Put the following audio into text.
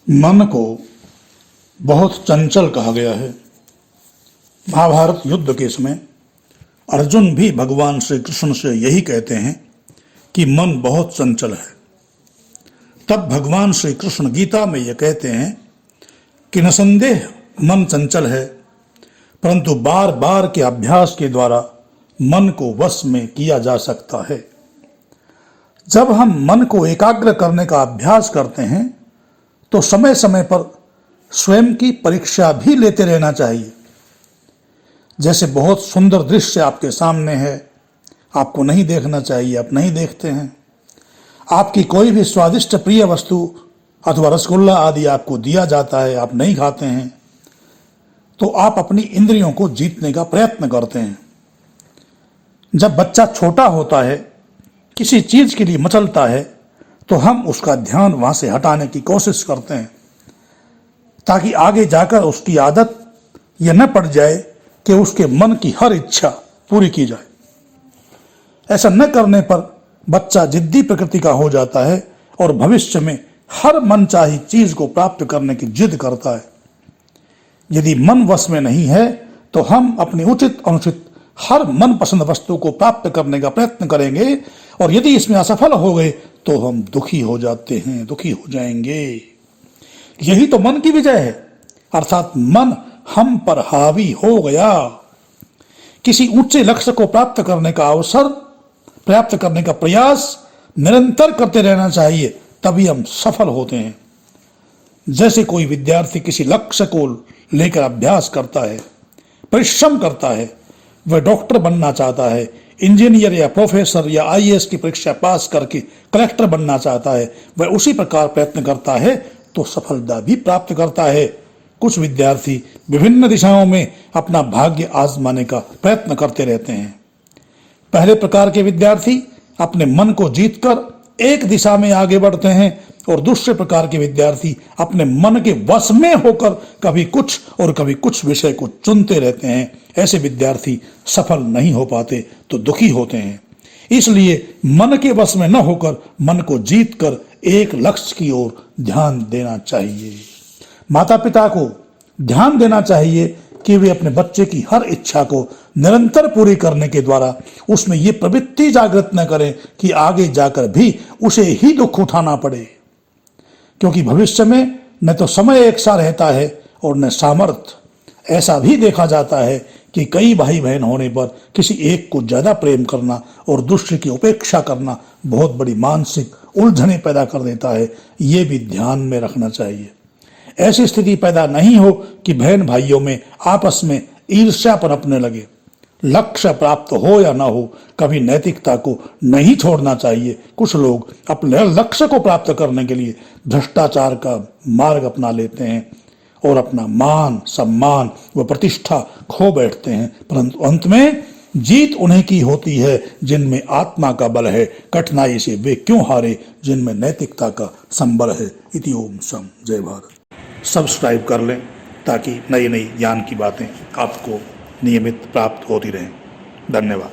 मन को बहुत चंचल कहा गया है। महाभारत युद्ध के समय अर्जुन भी भगवान श्री कृष्ण से यही कहते हैं कि मन बहुत चंचल है। तब भगवान श्री कृष्ण गीता में यह कहते हैं कि निसंदेह मन चंचल है, परंतु बार बार के अभ्यास के द्वारा मन को वश में किया जा सकता है। जब हम मन को एकाग्र करने का अभ्यास करते हैं तो समय समय पर स्वयं की परीक्षा भी लेते रहना चाहिए। जैसे बहुत सुंदर दृश्य आपके सामने है, आपको नहीं देखना चाहिए, आप नहीं देखते हैं। आपकी कोई भी स्वादिष्ट प्रिय वस्तु अथवा रसगुल्ला आदि आपको दिया जाता है, आप नहीं खाते हैं, तो आप अपनी इंद्रियों को जीतने का प्रयत्न करते हैं। जब बच्चा छोटा होता है, किसी चीज के लिए मचलता है, तो हम उसका ध्यान वहां से हटाने की कोशिश करते हैं ताकि आगे जाकर उसकी आदत यह न पड़ जाए कि उसके मन की हर इच्छा पूरी की जाए। ऐसा न करने पर बच्चा जिद्दी प्रकृति का हो जाता है और भविष्य में हर मनचाही चीज को प्राप्त करने की जिद करता है। यदि मन वश में नहीं है तो हम अपनी उचित अनुचित हर मनपसंद वस्तु को प्राप्त करने का प्रयत्न करेंगे और यदि इसमें असफल हो गए तो हम दुखी हो जाते हैं, दुखी हो जाएंगे। यही तो मन की विजय है, अर्थात मन हम पर हावी हो गया। किसी ऊंचे लक्ष्य को प्राप्त करने का अवसर, प्राप्त करने का प्रयास निरंतर करते रहना चाहिए, तभी हम सफल होते हैं। जैसे कोई विद्यार्थी किसी लक्ष्य को लेकर अभ्यास करता है, परिश्रम करता है, वह डॉक्टर बनना चाहता है, इंजीनियर या प्रोफेसर या आईएएस की परीक्षा पास करके कलेक्टर बनना चाहता है, वह उसी प्रकार प्रयत्न करता है तो सफलता भी प्राप्त करता है। कुछ विद्यार्थी विभिन्न दिशाओं में अपना भाग्य आजमाने का प्रयत्न करते रहते हैं। पहले प्रकार के विद्यार्थी अपने मन को जीतकर एक दिशा में आगे बढ़ते हैं और दूसरे प्रकार के विद्यार्थी अपने मन के वश में होकर कभी कुछ और कभी कुछ विषय को चुनते रहते हैं। ऐसे विद्यार्थी सफल नहीं हो पाते तो दुखी होते हैं। इसलिए मन के वश में न होकर मन को जीतकर एक लक्ष्य की ओर ध्यान देना चाहिए। माता पिता को ध्यान देना चाहिए कि वे अपने बच्चे की हर इच्छा को निरंतर पूरी करने के द्वारा उसमें ये प्रवृत्ति जागृत न करें कि आगे जाकर भी उसे ही दुख उठाना पड़े, क्योंकि भविष्य में न तो समय एक सा रहता है और न सामर्थ्य। ऐसा भी देखा जाता है कि कई भाई बहन होने पर किसी एक को ज्यादा प्रेम करना और दूसरे की उपेक्षा करना बहुत बड़ी मानसिक उलझने पैदा कर देता है। ये भी ध्यान में रखना चाहिए। ऐसी स्थिति पैदा नहीं हो कि बहन भाइयों में आपस में ईर्ष्या पनपने लगे। लक्ष्य प्राप्त हो या ना हो, कभी नैतिकता को नहीं छोड़ना चाहिए। कुछ लोग अपने लक्ष्य को प्राप्त करने के लिए भ्रष्टाचार का मार्ग अपना लेते हैं और अपना मान सम्मान व प्रतिष्ठा खो बैठते हैं, परंतु अंत में जीत उन्हीं की होती है जिनमें आत्मा का बल है। कठिनाई से वे क्यों हारे जिनमें नैतिकता का संबल है। इति ओम सम। जय भारत। सब्सक्राइब कर लें ताकि नई नई ज्ञान की बातें आपको नियमित प्राप्त होती रहें। धन्यवाद।